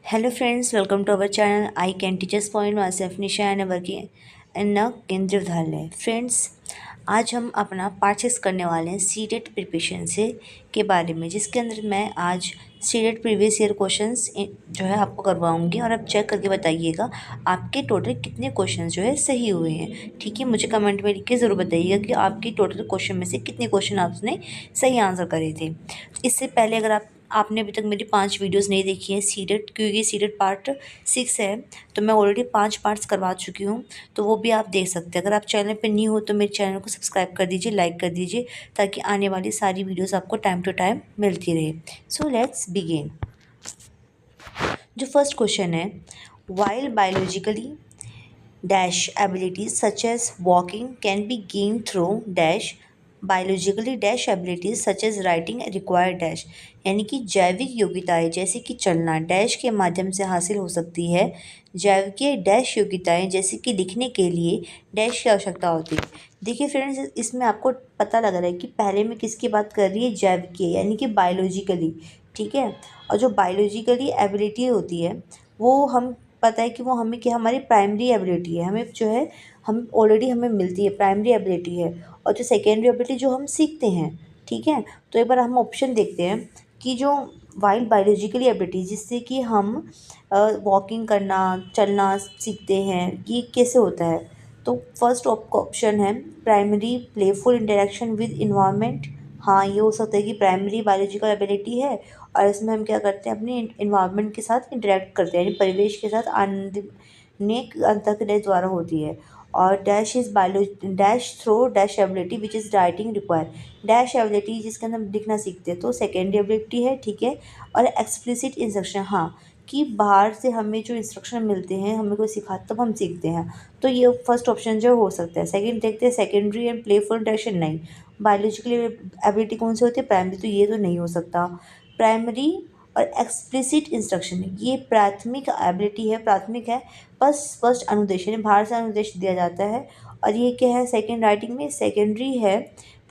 Hello friends, welcome to our channel. I can teachers point myself Nisha and working in केंद्रीय विद्यालय। Friends, आज हम अपना part 6 करने वाले हैं सीटेट प्रिपरेशन से के बारे में, जिसके अंदर मैं आज सीटेट प्रीवियस ईयर क्वेश्चंस जो है आपको करवाऊंगी और आप चेक करके बताइएगा आपके टोटल कितने क्वेश्चन जो है सही हुए हैं। ठीक है, मुझे कमेंट में लिख के ज़रूर बताइएगा कि आपके टोटल क्वेश्चन में से कितने क्वेश्चन आपने सही आंसर करे थे। इससे पहले अगर आपने अभी तक मेरी 5 वीडियोस नहीं देखी हैं सीटेट, क्योंकि सीटेट पार्ट 6 है, तो मैं ऑलरेडी 5 पार्ट्स करवा चुकी हूँ, तो वो भी आप देख सकते हैं। अगर आप चैनल पे न्यू हो तो मेरे चैनल को सब्सक्राइब कर दीजिए, लाइक कर दीजिए, ताकि आने वाली सारी वीडियोस आपको टाइम टू टाइम मिलती रहे। So let's begin. जो फर्स्ट क्वेश्चन है, while biologically dash abilities such as walking can be gain through dash biologically dash abilities such as writing required dash, यानी कि जैविक योग्यताएं जैसे कि चलना डैश के माध्यम से हासिल हो सकती है। जैविकीय डैश योग्यताएं जैसे कि लिखने के लिए डैश की आवश्यकता होती है। देखिए फ्रेंड्स, इसमें आपको पता लग रहा है कि पहले में किसकी बात कर रही है, जैविकीय यानी कि बायोलॉजिकली। ठीक है, और जो बायोलॉजिकली एबिलिटी होती है वो हम पता है कि वो हमें क्या, हमारी प्राइमरी एबिलिटी है, हमें जो है हम ऑलरेडी हमें मिलती है, प्राइमरी एबिलिटी है। और जो सेकेंडरी एबिलिटी जो हम सीखते हैं। ठीक है, तो एक बार हम ऑप्शन देखते हैं कि जो वाइल्ड बायोलॉजिकली एबिलिटी जिससे कि हम वॉकिंग करना चलना सीखते हैं, ये कैसे होता है। तो फर्स्ट ऑप्शन है primary playful interaction with environment. हाँ, ये हो सकता है कि प्राइमरी बायोलॉजिकल एबिलिटी है और इसमें हम क्या करते हैं, अपने इन्वायरमेंट के साथ इंटरेक्ट करते हैं, यानी परिवेश के साथ आनंद नेक अंतःक्रिया द्वारा होती है। और dash is dash throw dash ability which is writing require. Dash ability जिसके अंदर हम लिखना सीखते हैं, तो सेकेंडरी एबिलिटी है। ठीक है, और एक्सप्लिसिट इंस्ट्रक्शन, हाँ, कि बाहर से हमें जो इंस्ट्रक्शन मिलते हैं, हमें कोई सिखाता तब हम सीखते हैं, तो ये फर्स्ट ऑप्शन जो हो सकता है। सेकंड देखते हैं, सेकेंडरी एंड प्लेफुल इंटरेक्शन नहीं। बायोलॉजिकली एबिलिटी कौन सी होती है, प्राइमरी, तो ये तो नहीं हो सकता। प्राइमरी और एक्सप्लिसिट इंस्ट्रक्शन ये प्राथमिक एबिलिटी है, प्राथमिक है, बस स्पष्ट अनुदेश यानी बाहर से अनुदेश दिया जाता है। और ये क्या है, सेकेंड राइटिंग में सेकेंडरी है,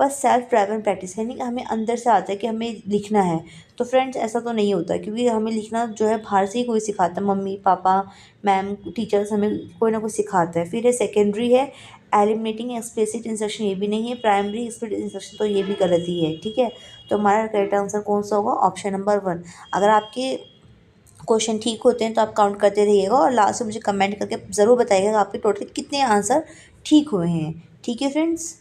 बस सेल्फ ड्राइवन प्रैक्टिस, यानी कि हमें अंदर से आता है कि हमें लिखना है। तो फ्रेंड्स, ऐसा तो नहीं होता, क्योंकि हमें लिखना जो है बाहर से ही कोई सिखाता है, मम्मी पापा मैम टीचर्स हमें कोई ना कोई सिखाता है। फिर है सेकेंडरी है एलिमिनेटिंग एक्सप्लिसिट इंस्ट्रक्शन, ये भी नहीं है। प्राइमरी एक्सप्लिसिट इंस्ट्रक्शन, तो ये भी गलत ही है। ठीक है, तो हमारा करेक्ट आंसर कौन सा होगा, ऑप्शन नंबर 1। अगर आपके क्वेश्चन ठीक होते हैं तो आप काउंट करते रहिएगा और लास्ट में मुझे कमेंट करके ज़रूर बताइएगा कि आपके टोटल कितने आंसर ठीक हुए हैं। ठीक है फ्रेंड्स,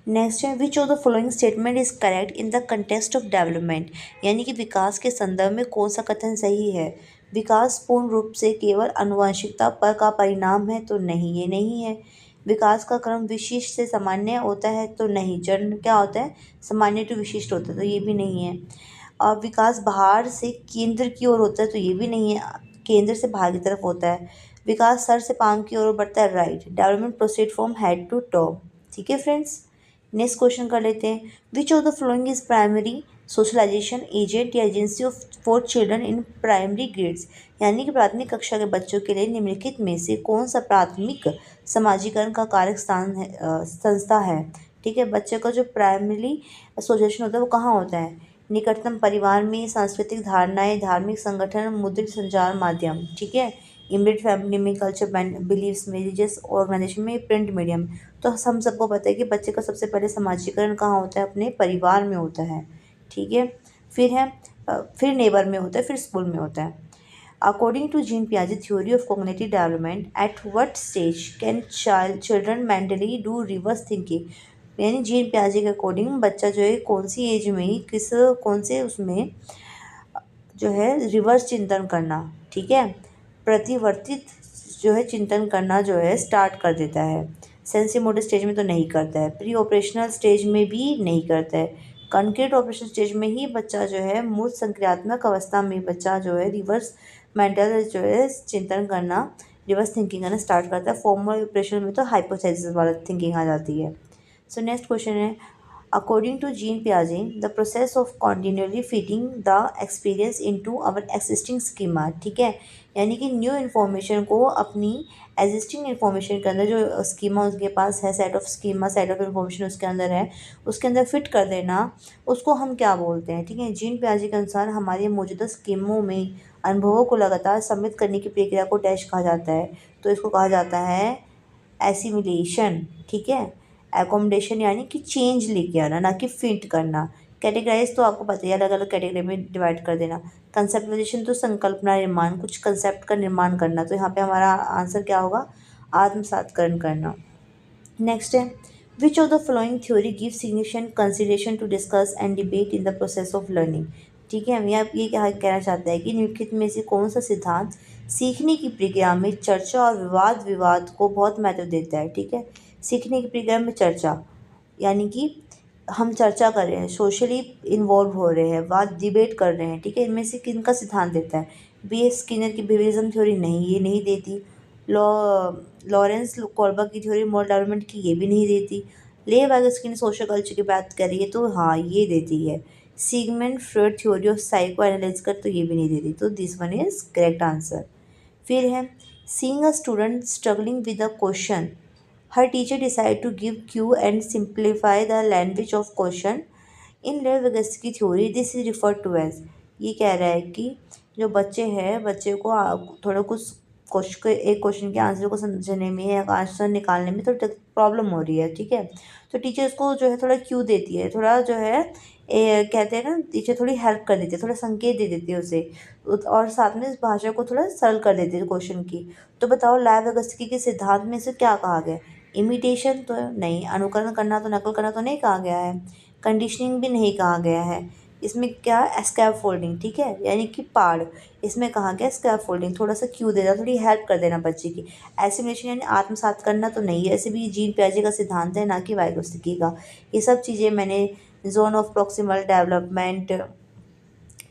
नेक्स्ट है, which of the following statement is correct in the context of development, यानी कि विकास के संदर्भ में कौन सा कथन सही है। विकास पूर्ण रूप से केवल आनुवंशिकता पर का परिणाम है, तो नहीं, ये नहीं है। विकास का क्रम विशिष्ट से सामान्य होता है, तो नहीं, जन्म क्या होता है, सामान्य टू विशिष्ट होता है, तो ये भी नहीं है। और विकास बाहर से केंद्र की ओर होता है, तो ये भी नहीं है, केंद्र से बाहर की तरफ होता है। विकास सर से पांव की ओर बढ़ता है, right. Development proceed from head to toe. ठीक है फ्रेंड्स, नेक्स्ट क्वेश्चन कर लेते हैं, which of the following is primary socialization agent या agency of for children in primary grades, यानी कि प्राथमिक कक्षा के बच्चों के लिए निम्नलिखित में से कौन सा प्राथमिक समाजीकरण का कारक स्थान है, संस्था है। ठीक है, बच्चे का जो प्राइमरी सोशलाइजेशन होता है वो कहाँ होता है, निकटतम परिवार में, सांस्कृतिक धारणाएं, धार्मिक संगठन, मुद्रित संचार माध्यम। ठीक है, इमीडिएट फैमिली में, कल्चर बिलीव्स में, रिलीजियस ऑर्गेनाइजेशन में, प्रिंट मीडियम। तो हम सबको पता है कि बच्चे का सबसे पहले समाजीकरण कहाँ होता है, अपने परिवार में होता है। ठीक है, फिर है फिर नेबर में होता है, फिर स्कूल में होता है। अकॉर्डिंग टू जीन पियाजे theory of cognitive development, at what stage can children mentally do reverse thinking, यानी जीन पियाजे के अकॉर्डिंग बच्चा जो है कौन सी एज में, कौन से उसमें जो है रिवर्स चिंतन करना, ठीक है, प्रतिवर्तित जो है चिंतन करना जो है स्टार्ट कर देता है। सेंसी मोटर स्टेज में तो नहीं करता है, प्री ऑपरेशनल स्टेज में भी नहीं करता है, कॉन्क्रीट ऑपरेशन स्टेज में ही बच्चा जो है मूल संक्रियात्मक अवस्था में बच्चा जो है रिवर्स मेंटल जो है चिंतन करना, रिवर्स थिंकिंग करना स्टार्ट करता है। फॉर्मल ऑपरेशन में तो हाइपोथेसिस वाला थिंकिंग आ जाती है। सो नेक्स्ट क्वेश्चन है, According to Jean Piaget, the process of continually fitting the experience into our existing schema, ठीक है, यानी कि न्यू इन्फॉर्मेशन को अपनी एग्जिस्टिंग इन्फॉर्मेशन के अंदर जो स्कीमा उसके पास है, set of schema, set of information उसके अंदर है, उसके अंदर फिट कर देना, उसको हम क्या बोलते हैं, ठीक है। जीन पियाजे के अनुसार हमारे मौजूदा स्कीमों में अनुभवों को लगातार सम्मिलित करने की प्रक्रिया को डैश कहा जाता है। तो इसको कहा जाता है एसिमिलेशन, ठीक है। एकोमोडेशन यानी कि चेंज लेके आना, ना कि फिट करना। कैटेगराइज तो आपको पता ही है, अलग अलग कैटेगरी में डिवाइड कर देना। कंसेप्टलाइजेशन तो संकल्पना निर्माण, कुछ कंसेप्ट का निर्माण करना। तो यहाँ पे हमारा आंसर क्या होगा, आत्मसातकरण करना। नेक्स्ट है, which of the following theory give significant consideration to discuss and debate in the process of learning, ठीक है। हम ये क्या कहना चाहता है कि निम्नलिखित में से कौन सा सिद्धांत सीखने की प्रक्रिया में चर्चा और विवाद को बहुत महत्व देता है, ठीक है। सीखने की प्रक्रिया में चर्चा यानी कि हम चर्चा कर रहे हैं, सोशली इन्वॉल्व हो रहे हैं, बात डिबेट कर रहे हैं, ठीक है। इनमें से किनका सिद्धांत देता है, बी एस स्किनर की बिहेवियरिज्म थ्योरी, नहीं ये नहीं देती। लॉरेंस कोलबर्ग की थ्योरी मॉरल डेवलपमेंट की, ये भी नहीं देती। ले वाइगोत्स्की ने सोशल कल्चर की बात करी है, तो हाँ ये देती है। Sigmund Freud theory of psycho analysis कर, तो ये भी नहीं देती। तो this one is correct answer. फिर है, seeing a student struggling with a question, her teacher decided to give cue and simplify the language of question in Lev Vygotsky की theory, this is referred to as. ये कह रहा है कि जो बच्चे हैं, बच्चे को थोड़ा कुछ क्वेश्चन, एक क्वेश्चन के आंसर को समझने में या आंसर निकालने में थोड़ी प्रॉब्लम हो रही है, ठीक है। तो टीचर उसको जो है थोड़ा क्यू देती है, थोड़ा जो है कहते हैं ना, टीचर थोड़ी हेल्प कर देती है, थोड़ा संकेत दे देती है उसे, और साथ में इस भाषा को थोड़ा सरल कर देती है क्वेश्चन की। तो बताओ लेव वेगोत्स्की के सिद्धांत में से क्या कहा गया, इमिटेशन तो नहीं, अनुकरण करना तो नकल करना तो नहीं कहा गया है, कंडीशनिंग भी नहीं कहा गया है। इसमें क्या, स्कैप फोल्डिंग, ठीक है, यानी कि पाड़, इसमें कहा गया स्कैप फोल्डिंग, थोड़ा सा क्यू देना, थोड़ी हेल्प कर देना बच्चे की। एसिमिलेशन यानी आत्मसात करना तो नहीं है, ऐसे भी जीन पियाजे का सिद्धांत है, ना कि वाइगोत्स्की का। ये सब चीज़ें मैंने जोन ऑफ प्रॉक्सिमल डेवलपमेंट,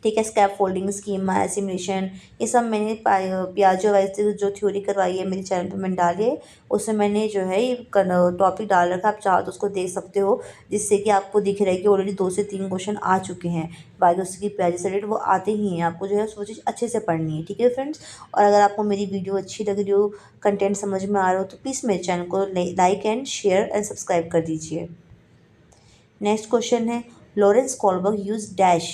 ठीक है, स्कैप फोल्डिंग, स्कीमा, एसिमिलेशन, ये सब मैंने पियाजे वाइज जो थ्योरी करवाई है मेरे चैनल पर मैंने डाली है, उसमें मैंने जो है ये टॉपिक डाल रखा है, आप चाहो तो उसको देख सकते हो, जिससे कि आपको दिख रहा है कि ऑलरेडी 2 से 3 क्वेश्चन आ चुके हैं वाइगोत्स्की पियाजे से रिलेटेड, वो आते ही हैं, आपको जो है वो चीज़ अच्छे से पढ़नी है, ठीक है फ्रेंड्स। और अगर आपको मेरी वीडियो अच्छी लग रही हो, कंटेंट समझ में आ रहा हो, तो प्लीज़ मेरे चैनल को like and share and subscribe कर दीजिए। नेक्स्ट क्वेश्चन है, Lawrence Kohlberg use dash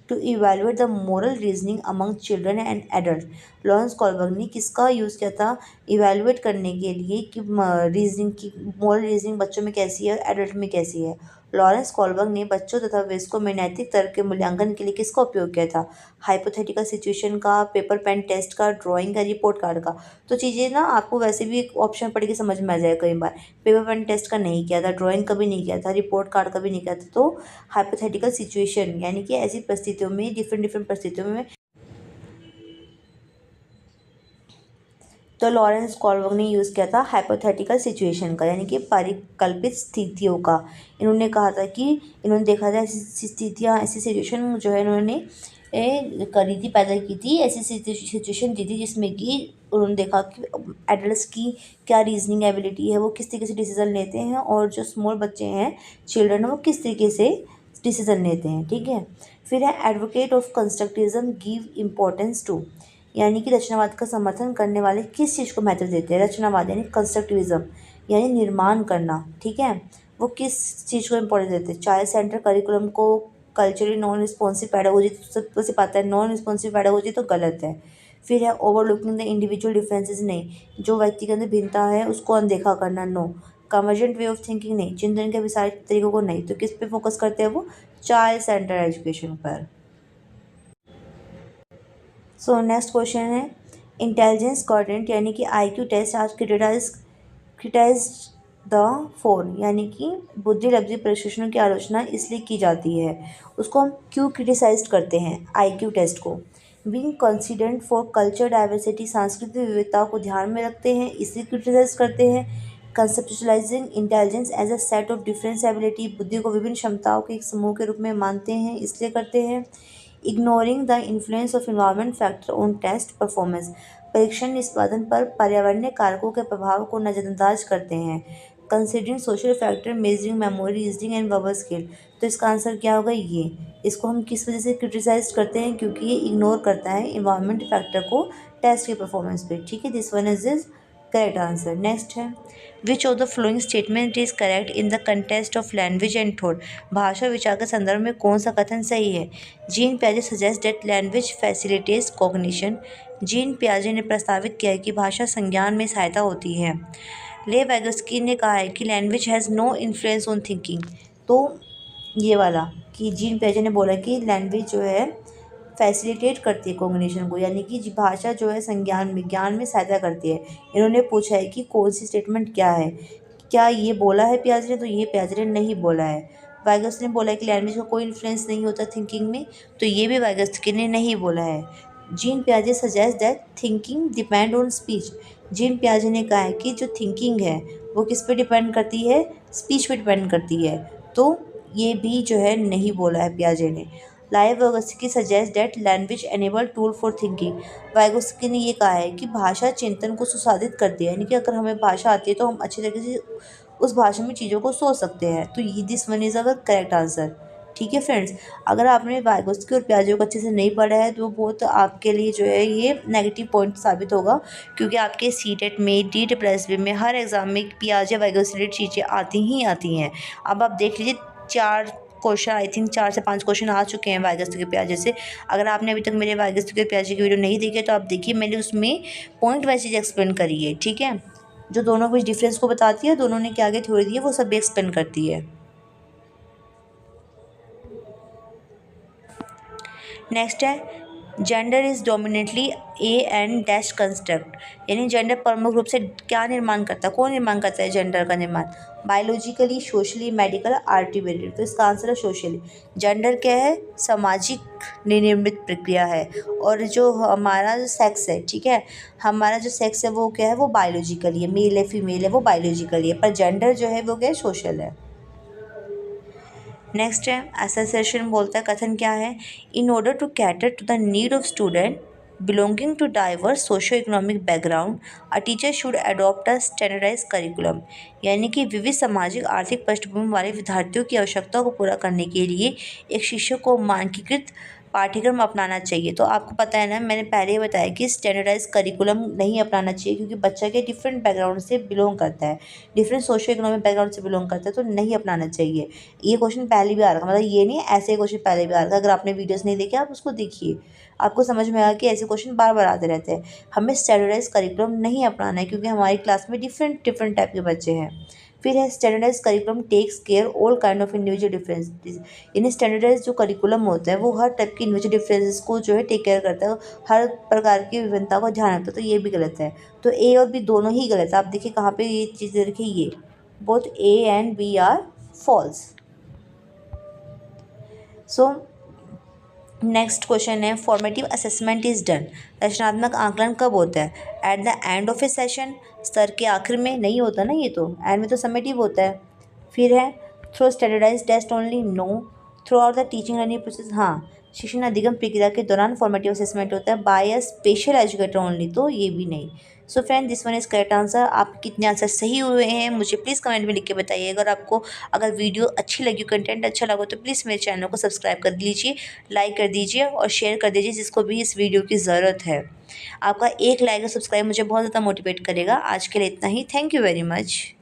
to evaluate the moral reasoning among children and adult. Lawrence Kohlberg ने किसका यूज़ किया था इवेलुएट करने के लिए कि रीजनिंग की, मोरल रीजनिंग बच्चों में कैसी है और एडल्ट में कैसी है। लॉरेंस कॉलबर्ग ने बच्चों तथा वयस्कों में नैतिक तर्क के मूल्यांकन के लिए किसका उपयोग किया था, हाइपोथेटिकल सिचुएशन का, पेपर पेन टेस्ट का, ड्राइंग का, रिपोर्ट कार्ड का। तो चीज़ें ना आपको वैसे भी एक ऑप्शन पढ़ के समझ में आ जाए कई बार। पेपर पेन टेस्ट का नहीं किया था, ड्राइंग का भी नहीं किया था, रिपोर्ट कार्ड का भी नहीं किया था। तो हाइपोथेटिकल सिचुएशन यानी कि ऐसी परिस्थितियों में, डिफरेंट डिफरेंट परिस्थितियों में, तो लॉरेंस कॉलबर्ग ने यूज़ किया था हाइपोथेटिकल सिचुएशन का, यानी कि परिकल्पित स्थितियों का। इन्होंने कहा था कि इन्होंने देखा था ऐसी स्थितियाँ, ऐसी सिचुएशन जो है इन्होंने करी थी, पैदा की थी, ऐसी सिचुएशन दी थी जिसमें कि उन्होंने देखा कि एडल्ट्स की क्या रीजनिंग एबिलिटी है, वो किस तरीके से डिसीजन लेते हैं, और जो स्मॉल बच्चे हैं, चिल्ड्रन, वो किस तरीके से डिसीजन लेते हैं, ठीक है। फिर है, advocate of constructivism give importance to, यानी कि रचनावाद का समर्थन करने वाले किस चीज़ को महत्व देते हैं, रचनावाद यानी कंस्ट्रक्टिविज्म यानी निर्माण करना, ठीक है, वो किस चीज़ को इम्पोर्टेंस देते हैं, चाइल्ड सेंटर करिकुलम को, कल्चरली नॉन रिस्पॉन्सिव पैडागोजी, सबको से पता है नॉन रिस्पॉन्सिव पैडागोजी तो गलत है। फिर है, ओवरलुकिंग द इंडिविजुअल डिफरेंसेस, नहीं, जो व्यक्ति के अंदर भिन्नता है उसको अनदेखा करना, no. Convergent way of thinking, नहीं, चिंतन के विस्तारित तरीकों को नहीं। तो किस पे फोकस करते हैं वो, चाइल्ड सेंटर एजुकेशन पर। सो नेक्स्ट क्वेश्चन है, इंटेलिजेंस क्वाड्रेंट यानी कि आईक्यू टेस्ट आज क्रिटिसाइज द फोन, यानी कि बुद्धि लब्धि प्रशिक्षणों की आलोचना इसलिए की जाती है, उसको हम क्यों क्रिटिसाइज करते हैं आईक्यू टेस्ट को, being considered for culture diversity, सांस्कृतिक विविधता को ध्यान में रखते हैं इसलिए क्रिटिसाइज करते हैं, conceptualizing intelligence as a set of difference ability, बुद्धि को विभिन्न क्षमताओं के एक समूह के रूप में मानते हैं इसलिए करते हैं, ignoring the influence of environment factor on test performance, परीक्षण निष्पादन पर पर्यावरणीय कारकों के प्रभाव को नज़रअंदाज करते हैं, considering social factor measuring memory reasoning and verbal skill. तो इसका आंसर क्या होगा, ये। इसको हम किस वजह से क्रिटिसाइज करते हैं, क्योंकि ये इग्नोर करता है इन्वायरमेंट फैक्टर को टेस्ट के परफॉर्मेंस पे। ठीक है, this one is this correct answer. Next है, which of the following statement is correct in the context of language and thought. भाषा विचार के संदर्भ में कौन सा कथन सही है। जीन पियाजे suggest that language facilitates cognition. Jean पियाजे ने प्रस्तावित किया है कि भाषा संज्ञान में सहायता होती है। ले वैगोस्की ने कहा है कि language has no influence on thinking. तो ये वाला कि जीन पियाजे ने बोला कि लैंग्वेज जो है फैसिलिटेट करती है कॉग्निशन को, यानी कि भाषा जो है संज्ञान में ज्ञान में सहायता करती है। इन्होंने पूछा है कि कौन सी स्टेटमेंट क्या है, क्या ये बोला है पियाजे ने, तो ये पियाजे ने नहीं बोला है। वाइगोस्की ने बोला है कि लैंग्वेज का कोई इन्फ्लुएंस नहीं होता थिंकिंग में, तो ये भी वाइगोस्की ने नहीं बोला है। जीन पियाजे suggest that thinking depend on speech. Jean पियाजे ने कहा है कि जो थिंकिंग है वो किस पे डिपेंड करती है, स्पीच पे डिपेंड करती है। तो ये भी जो है नहीं बोला है पियाजे ने। Live Vygotsky suggest that language enable tool for thinking. Vygotsky ने ये कहा है कि भाषा चिंतन को सुसाधित करती है, यानी कि अगर हमें भाषा आती है तो हम अच्छी तरीके से उस भाषा में चीज़ों को सोच सकते हैं। तो ये this one is our correct answer. ठीक है फ्रेंड्स, अगर आपने वाइगोस्की और पियाजे को अच्छे से नहीं पढ़ा है तो बहुत आपके लिए जो है ये नेगेटिव पॉइंट साबित होगा, क्योंकि आपके सीटेट में, DEET+B में, हर एग्ज़ाम में पियाजे वाइगोस्की रिलेटेड चीज़ें आती ही आती हैं। अब आप देख लीजिए 4 क्वेश्चन, आई थिंक 4 से 5 क्वेश्चन आ चुके हैं वाइगोस्की के पियाजे से। अगर आपने अभी तक मेरे वाइगोस्की के पियाजे की वीडियो नहीं देखी है तो आप देखिए, मैंने उसमें पॉइंट वाइज चीज़ एक्सप्लेन करी है। ठीक है, जो दोनों के डिफरेंस को बताती है, दोनों ने क्या क्या थ्योरी दी है, वो सब भी एक्सप्लेन करती है। नेक्स्ट है, gender is डोमिनेटली A and dash construct. यानी जेंडर प्रमुख रूप से क्या निर्माण करता है, कौन निर्माण करता है जेंडर का निर्माण। Biologically, socially, medical, artificial. तो इसका आंसर है सोशली। जेंडर क्या है, सामाजिक निर्मित प्रक्रिया है। और जो हमारा जो सेक्स है, ठीक है, हमारा जो सेक्स है वो क्या है, वो बायोलॉजिकली है, मेल है फीमेल है, वो बायोलॉजिकली है। पर जेंडर जो है वो क्या है, सोशल है। नेक्स्ट है, एसोसिएशन बोलता है कथन क्या है, in order to cater to the need of student belonging to diverse socio economic background a teacher should adopt a standardize curriculum. यानी कि विविध सामाजिक आर्थिक पृष्ठभूमि वाले विद्यार्थियों की आवश्यकताओं को पूरा करने के लिए एक शिक्षक को मानकीकृत पाठ्यक्रम अपनाना चाहिए। तो आपको पता है ना, मैंने पहले ही बताया कि स्टैंडर्डाइज करिकुलम नहीं अपनाना चाहिए, क्योंकि बच्चा के डिफरेंट बैकग्राउंड से बिलोंग करता है, डिफरेंट सोशो इकोनॉमिक बैकग्राउंड से बिलोंग करता है, तो नहीं अपनाना चाहिए। ये क्वेश्चन पहले भी आ रहा है, मतलब ये नहीं, ऐसे क्वेश्चन पहले भी आ रहा था। अगर आपने वीडियोस नहीं देखे आप उसको देखिए, आपको समझ में आएगा कि ऐसे क्वेश्चन बार बार आते रहते हैं। हमें स्टैंडर्डाइज करिकुलम नहीं अपनाना है, क्योंकि हमारी क्लास में डिफरेंट डिफरेंट टाइप के बच्चे हैं। फिर है, standardize curriculum takes care all kind of individual differences. यानी स्टैंडर्डाइज जो करिकुलम होता है वो हर टाइप की इंडिविजुअल डिफरेंसेस को जो है टेक केयर करता है, हर प्रकार की विभिन्नता को ध्यान रखता है। तो ये भी गलत है। तो ए और बी दोनों ही गलत है। आप देखिए कहाँ पे ये चीज़ें रखी, ये both A and B are false. So next question है, फॉर्मेटिव असेसमेंट इज डन। रचनात्मक आकलन कब होता है, at the end of a session, स्तर के आखिर में नहीं होता ना, ये तो एंड में तो समेटिव होता है। फिर है, through standardize test only, no. Throughout the teaching learning process, हाँ, शिक्षण अधिगम प्रक्रिया के दौरान फॉर्मेटिव असेसमेंट होता है। By a special educator only, तो ये भी नहीं। So friend, this one is correct answer. आप कितने आंसर सही हुए हैं मुझे प्लीज़ कमेंट में लिख के बताइए। अगर वीडियो अच्छी लगी, कंटेंट अच्छा लगा, तो प्लीज़ मेरे चैनल को सब्सक्राइब कर लीजिए, लाइक कर दीजिए और शेयर कर दीजिए जिसको भी इस वीडियो की ज़रूरत है। आपका एक लाइक और सब्सक्राइब मुझे बहुत ज़्यादा मोटिवेट करेगा। आज के लिए इतना ही। Thank you very much.